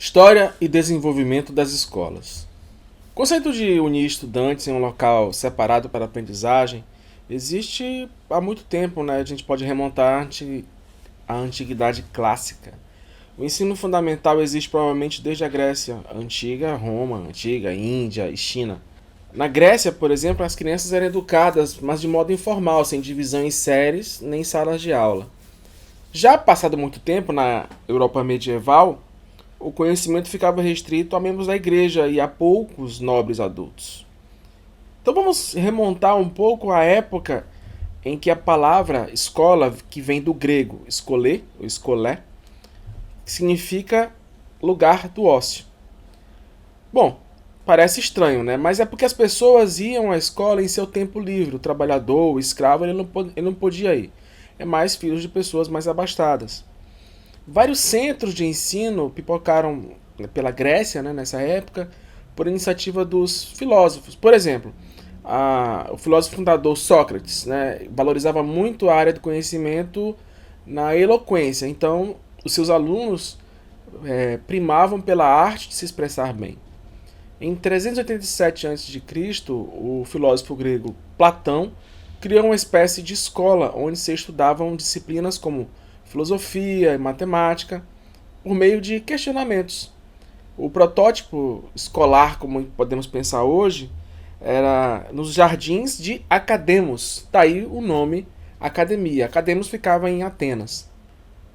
História e desenvolvimento das escolas. O conceito de unir estudantes em um local separado para aprendizagem existe há muito tempo, né? A gente pode remontar à antiguidade clássica. O ensino fundamental existe provavelmente desde a Grécia Antiga, Roma Antiga, Índia e China. Na Grécia, por exemplo, as crianças eram educadas, mas de modo informal, sem divisão em séries nem salas de aula. Já passado muito tempo na Europa medieval, o conhecimento ficava restrito a membros da igreja e a poucos nobres adultos. Então vamos remontar um pouco à época em que a palavra escola, que vem do grego escolê, ou escolé, significa lugar do ócio. Bom, parece estranho, né? Mas é porque as pessoas iam à escola em seu tempo livre. O trabalhador, o escravo, ele não podia ir. É mais filhos de pessoas mais abastadas. Vários centros de ensino pipocaram pela Grécia, né, nessa época, por iniciativa dos filósofos. Por exemplo, o filósofo fundador Sócrates, né, valorizava muito a área do conhecimento na eloquência. Então, os seus alunos primavam pela arte de se expressar bem. Em 387 a.C., o filósofo grego Platão criou uma espécie de escola onde se estudavam disciplinas como filosofia e matemática por meio de questionamentos. O protótipo escolar, como podemos pensar hoje, era nos jardins de Academos, daí o nome academia. Academos ficava em Atenas.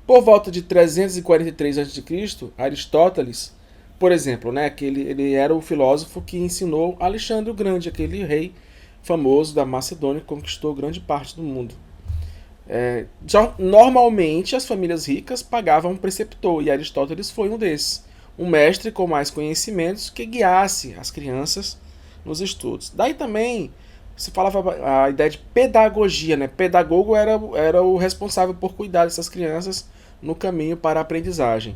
Por volta de 343 a.C., Aristóteles, por exemplo, né, ele era o filósofo que ensinou Alexandre o Grande, aquele rei famoso da Macedônia que conquistou grande parte do mundo. Normalmente as famílias ricas pagavam um preceptor e Aristóteles foi um desses, um mestre com mais conhecimentos que guiasse as crianças nos estudos. Daí também se falava a ideia de pedagogia, né? Pedagogo era o responsável por cuidar dessas crianças no caminho para a aprendizagem.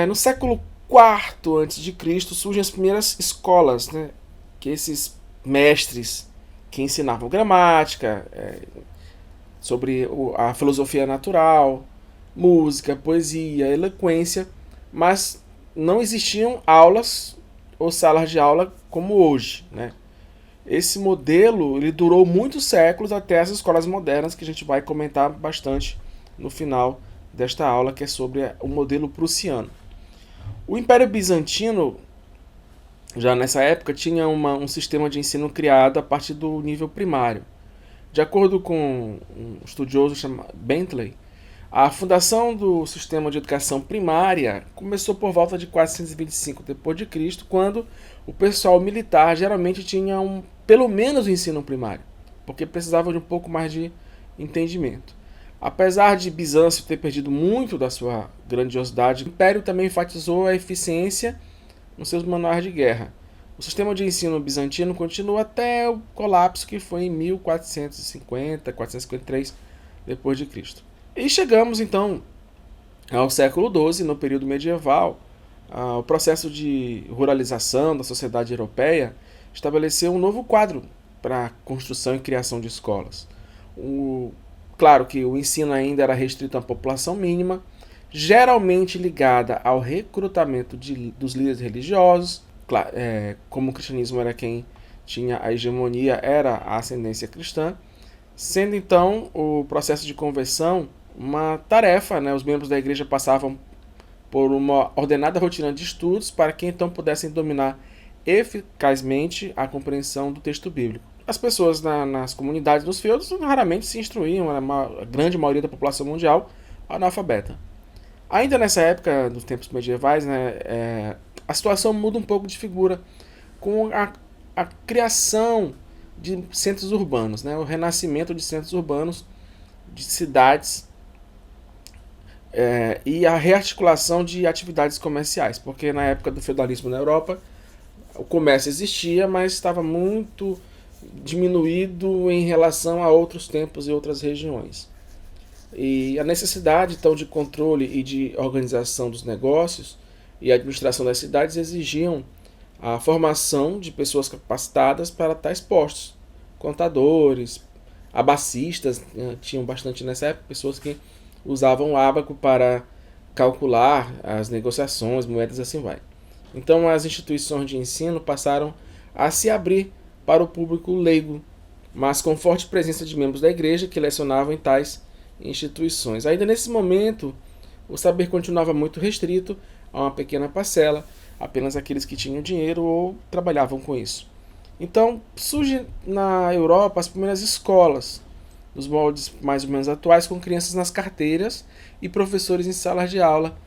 No século IV a.C. surgem as primeiras escolas, né? Que esses mestres que ensinavam gramática, sobre a filosofia natural, música, poesia, eloquência, mas não existiam aulas ou salas de aula como hoje, né? Esse modelo ele durou muitos séculos até as escolas modernas, que a gente vai comentar bastante no final desta aula, que é sobre o modelo prussiano. O Império Bizantino, já nessa época, tinha um sistema de ensino criado a partir do nível primário. De acordo com um estudioso chamado Bentley, a fundação do sistema de educação primária começou por volta de 425 d.C., quando o pessoal militar geralmente tinha pelo menos um ensino primário, porque precisava de um pouco mais de entendimento. Apesar de Bizâncio ter perdido muito da sua grandiosidade, o Império também enfatizou a eficiência nos seus manuais de guerra. O sistema de ensino bizantino continua até o colapso, que foi em 1450, 453 depois de Cristo. E chegamos então ao século XII, no período medieval. O processo de ruralização da sociedade europeia estabeleceu um novo quadro para a construção e criação de escolas. Claro que o ensino ainda era restrito à população mínima, geralmente ligada ao recrutamento dos líderes religiosos. Como o cristianismo era quem tinha a hegemonia, era a ascendência cristã, sendo então o processo de conversão uma tarefa, né? Os membros da igreja passavam por uma ordenada rotina de estudos para que então pudessem dominar eficazmente a compreensão do texto bíblico. As pessoas nas comunidades dos feudos raramente se instruíam, a grande maioria da população mundial analfabeta. Ainda nessa época, nos tempos medievais, né, a situação muda um pouco de figura com a criação de centros urbanos, né, o renascimento de centros urbanos, de cidades, e a rearticulação de atividades comerciais, porque na época do feudalismo na Europa o comércio existia, mas estava muito diminuído em relação a outros tempos e outras regiões. E a necessidade então de controle e de organização dos negócios e a administração das cidades exigiam a formação de pessoas capacitadas para tais postos. Contadores, abacistas, tinham bastante nessa época, pessoas que usavam o ábaco para calcular as negociações, moedas, assim vai. Então as instituições de ensino passaram a se abrir para o público leigo, mas com forte presença de membros da igreja que lecionavam em tais instituições. Ainda nesse momento, o saber continuava muito restrito a uma pequena parcela, apenas aqueles que tinham dinheiro ou trabalhavam com isso. Então, surgem na Europa as primeiras escolas, nos moldes mais ou menos atuais, com crianças nas carteiras e professores em salas de aula.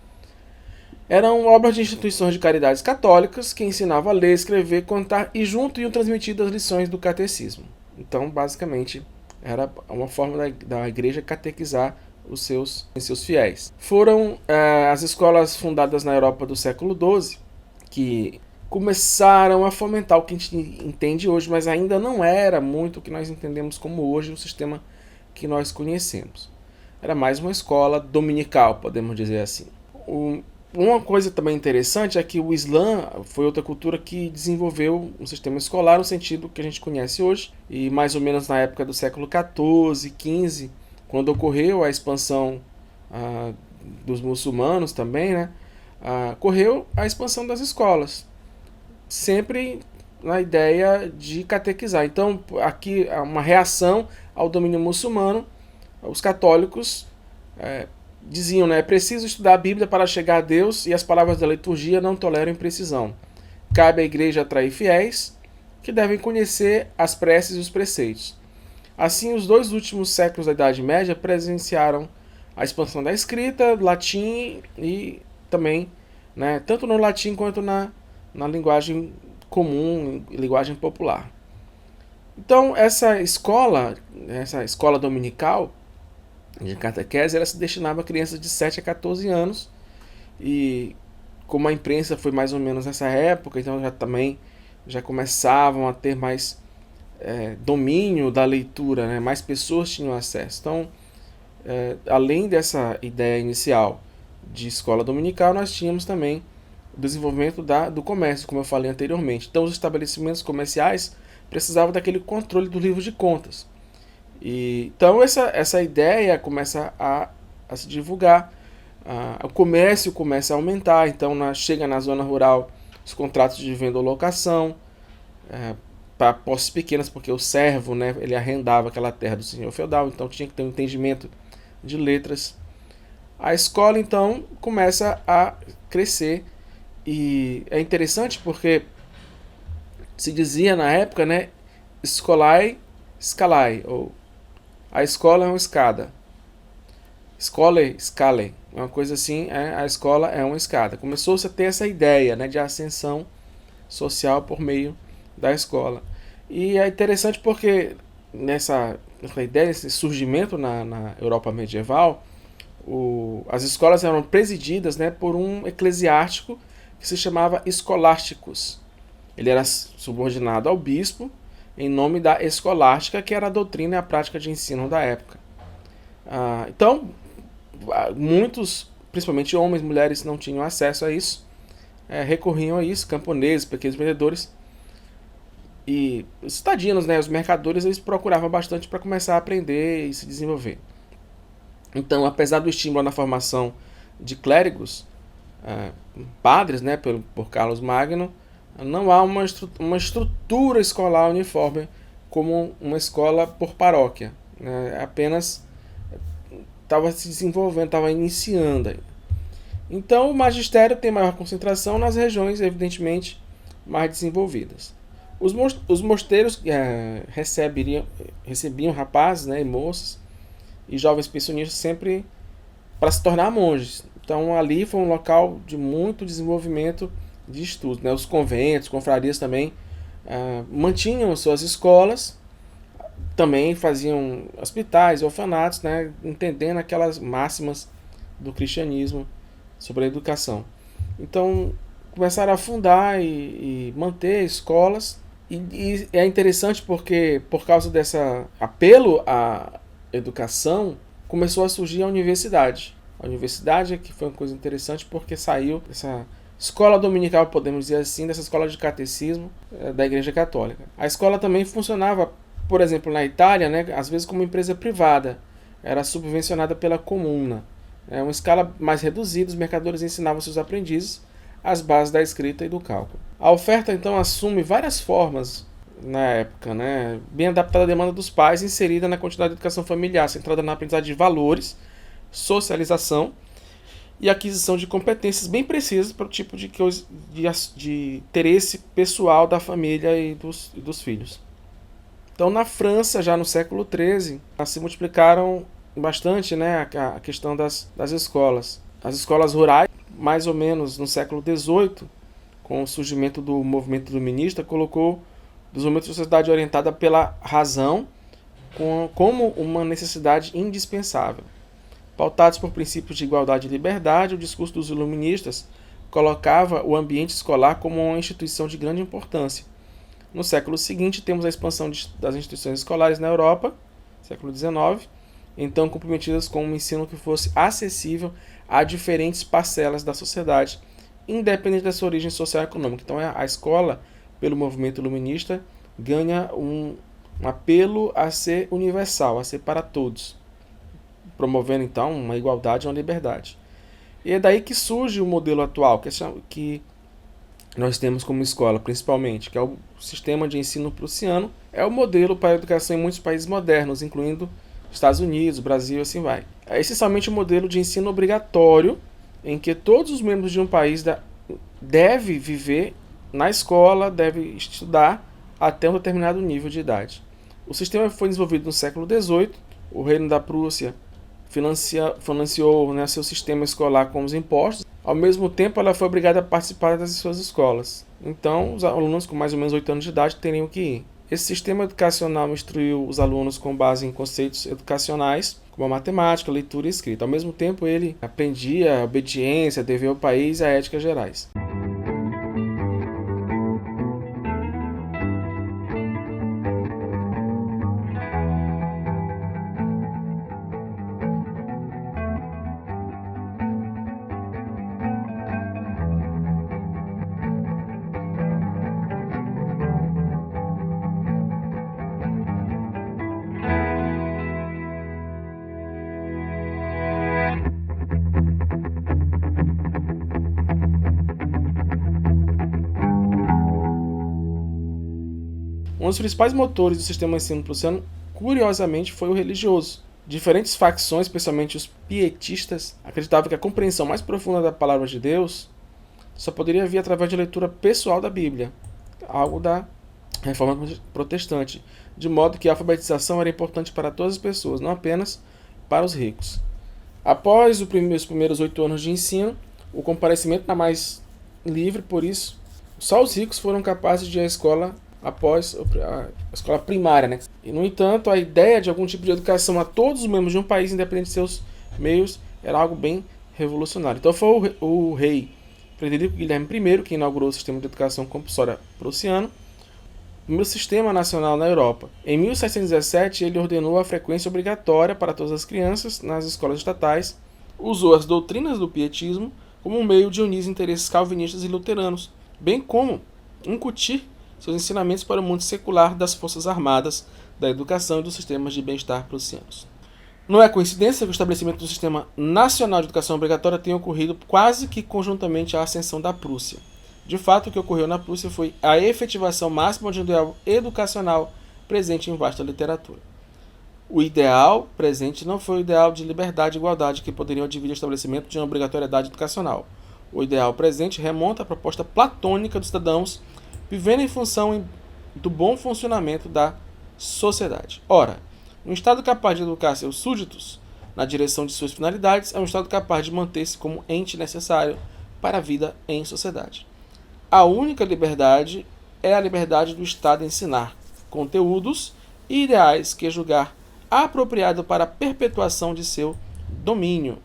Eram obras de instituições de caridades católicas que ensinavam a ler, escrever, contar e junto iam transmitidas as lições do catecismo. Então, basicamente, era uma forma da igreja catequizar os seus fiéis. Foram as escolas fundadas na Europa do século XII que começaram a fomentar o que a gente entende hoje, mas ainda não era muito o que nós entendemos como hoje o sistema que nós conhecemos. Era mais uma escola dominical, podemos dizer assim. Uma coisa também interessante é que o Islã foi outra cultura que desenvolveu um sistema escolar no sentido que a gente conhece hoje, e mais ou menos na época do século XIV, XV, quando ocorreu a expansão dos muçulmanos também, né? Ocorreu a expansão das escolas, sempre na ideia de catequizar. Então, aqui há uma reação ao domínio muçulmano. Os católicos diziam, né, é preciso estudar a Bíblia para chegar a Deus e as palavras da liturgia não toleram imprecisão. Cabe à igreja atrair fiéis que devem conhecer as preces e os preceitos. Assim, os 2 últimos séculos da Idade Média presenciaram a expansão da escrita, latim e também, né, tanto no latim quanto na linguagem comum, linguagem popular. Então, essa escola dominical de catequese, ela se destinava a crianças de 7 a 14 anos, e como a imprensa foi mais ou menos nessa época, então já começavam a ter mais domínio da leitura, né? Mais pessoas tinham acesso. Então, além dessa ideia inicial de escola dominical, nós tínhamos também o desenvolvimento do comércio, como eu falei anteriormente. Então, os estabelecimentos comerciais precisavam daquele controle do livro de contas. Então essa ideia começa a se divulgar, o comércio começa a aumentar, então chega na zona rural os contratos de venda ou locação, para posses pequenas, porque o servo, né, ele arrendava aquela terra do senhor feudal, então tinha que ter um entendimento de letras. A escola então começa a crescer, e é interessante porque se dizia na época, né, escolai, scalai, ou a escola é uma escada. Escole, scale. Uma coisa assim, a escola é uma escada. Começou-se a ter essa ideia, né, de ascensão social por meio da escola. E é interessante porque nessa ideia, nesse surgimento na Europa medieval, as escolas eram presididas, né, por um eclesiástico que se chamava escolásticos. Ele era subordinado ao bispo, em nome da escolástica, que era a doutrina e a prática de ensino da época. Então, muitos, principalmente homens, mulheres, não tinham acesso a isso, recorriam a isso, camponeses, pequenos vendedores, e os cidadinos, né, os mercadores, eles procuravam bastante para começar a aprender e se desenvolver. Então, apesar do estímulo na formação de clérigos, padres, né, por Carlos Magno, não há uma estrutura escolar uniforme como uma escola por paróquia, né? Apenas estava se desenvolvendo, estava iniciando. Então o magistério tem maior concentração nas regiões, evidentemente, mais desenvolvidas. Os mosteiros recebiam rapazes, né, e moças e jovens pensionistas sempre para se tornar monges. Então ali foi um local de muito desenvolvimento de estudos, né? Os conventos, confrarias também mantinham suas escolas, também faziam hospitais, orfanatos, né? Entendendo aquelas máximas do cristianismo sobre a educação. Então começaram a fundar e manter escolas, e é interessante porque por causa desse apelo à educação começou a surgir a universidade. A universidade que foi uma coisa interessante porque saiu dessa escola dominical, podemos dizer assim, dessa escola de catecismo da Igreja Católica. A escola também funcionava, por exemplo, na Itália, né, às vezes como empresa privada, era subvencionada pela comuna. É uma escala mais reduzida, os mercadores ensinavam seus aprendizes as bases da escrita e do cálculo. A oferta então assume várias formas na época, né? Bem adaptada à demanda dos pais, inserida na continuidade da educação familiar, centrada na aprendizagem de valores, socialização e aquisição de competências bem precisas para o tipo de interesse pessoal da família e dos filhos. Então, na França, já no século XIII, se multiplicaram bastante, né, a questão das escolas. As escolas rurais, mais ou menos no século XVIII, com o surgimento do movimento iluminista, colocou o desenvolvimento de sociedade orientada pela razão como uma necessidade indispensável. Pautados por princípios de igualdade e liberdade, o discurso dos iluministas colocava o ambiente escolar como uma instituição de grande importância. No século seguinte, temos a expansão das instituições escolares na Europa, século XIX, então comprometidas com um ensino que fosse acessível a diferentes parcelas da sociedade, independente da sua origem social e econômica. Então, a escola, pelo movimento iluminista, ganha um apelo a ser universal, a ser para todos, promovendo, então, uma igualdade e uma liberdade. E é daí que surge o modelo atual, que nós temos como escola, principalmente, que é o sistema de ensino prussiano, é o modelo para a educação em muitos países modernos, incluindo Estados Unidos, Brasil e assim vai. É essencialmente um modelo de ensino obrigatório, em que todos os membros de um país devem viver na escola, devem estudar até um determinado nível de idade. O sistema foi desenvolvido no século XVIII, o Reino da Prússia financiou, né, seu sistema escolar com os impostos. Ao mesmo tempo, ela foi obrigada a participar das suas escolas. Então, os alunos com mais ou menos 8 anos de idade teriam que ir. Esse sistema educacional instruiu os alunos com base em conceitos educacionais, como a matemática, leitura e escrita. Ao mesmo tempo, ele aprendia a obediência, dever ao país e a ética gerais. Um dos principais motores do sistema de ensino prussiano, curiosamente, foi o religioso. Diferentes facções, especialmente os pietistas, acreditavam que a compreensão mais profunda da palavra de Deus só poderia vir através de leitura pessoal da Bíblia, algo da Reforma Protestante, de modo que a alfabetização era importante para todas as pessoas, não apenas para os ricos. Após os primeiros 8 anos de ensino, o comparecimento era mais livre, por isso, só os ricos foram capazes de ir à escola após a escola primária, né? E, no entanto, a ideia de algum tipo de educação a todos os membros de um país, independente de seus meios, era algo bem revolucionário. Então foi o rei Frederico Guilherme I que inaugurou o sistema de educação compulsória prussiano, o primeiro sistema nacional na Europa. Em 1717, ele ordenou a frequência obrigatória para todas as crianças nas escolas estatais, usou as doutrinas do pietismo como um meio de unir os interesses calvinistas e luteranos, bem como incutir seus ensinamentos para o mundo secular das forças armadas, da educação e dos sistemas de bem-estar prussianos. Não é coincidência que o estabelecimento do Sistema Nacional de Educação Obrigatória tenha ocorrido quase que conjuntamente à ascensão da Prússia. De fato, o que ocorreu na Prússia foi a efetivação máxima de um ideal educacional presente em vasta literatura. O ideal presente não foi o ideal de liberdade e igualdade que poderiam advir do estabelecimento de uma obrigatoriedade educacional. O ideal presente remonta à proposta platônica dos cidadãos vivendo em função do bom funcionamento da sociedade. Ora, um Estado capaz de educar seus súditos na direção de suas finalidades é um Estado capaz de manter-se como ente necessário para a vida em sociedade. A única liberdade é a liberdade do Estado ensinar conteúdos e ideais que julgar apropriado para a perpetuação de seu domínio.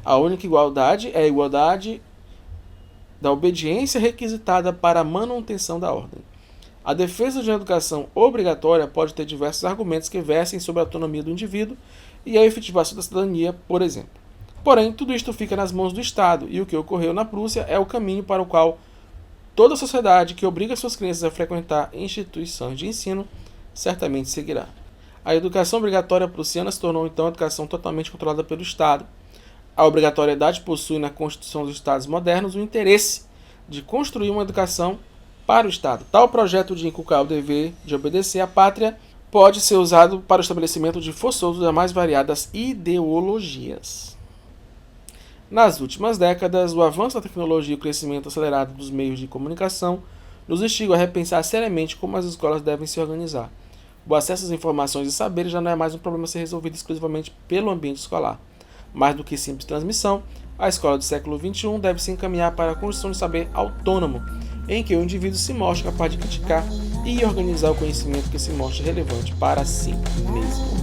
A única igualdade é a igualdade da obediência requisitada para a manutenção da ordem. A defesa de uma educação obrigatória pode ter diversos argumentos que versem sobre a autonomia do indivíduo e a efetivação da cidadania, por exemplo. Porém, tudo isto fica nas mãos do Estado, e o que ocorreu na Prússia é o caminho para o qual toda sociedade que obriga suas crianças a frequentar instituições de ensino certamente seguirá. A educação obrigatória prussiana se tornou então uma educação totalmente controlada pelo Estado. A obrigatoriedade possui na Constituição dos Estados modernos o interesse de construir uma educação para o Estado. Tal projeto de inculcar o dever de obedecer à pátria pode ser usado para o estabelecimento de forçoso das mais variadas ideologias. Nas últimas décadas, o avanço da tecnologia e o crescimento acelerado dos meios de comunicação nos instigam a repensar seriamente como as escolas devem se organizar. O acesso às informações e saberes já não é mais um problema a ser resolvido exclusivamente pelo ambiente escolar. Mais do que simples transmissão, a escola do século XXI deve se encaminhar para a construção de saber autônomo, em que o indivíduo se mostre capaz de criticar e organizar o conhecimento que se mostre relevante para si mesmo.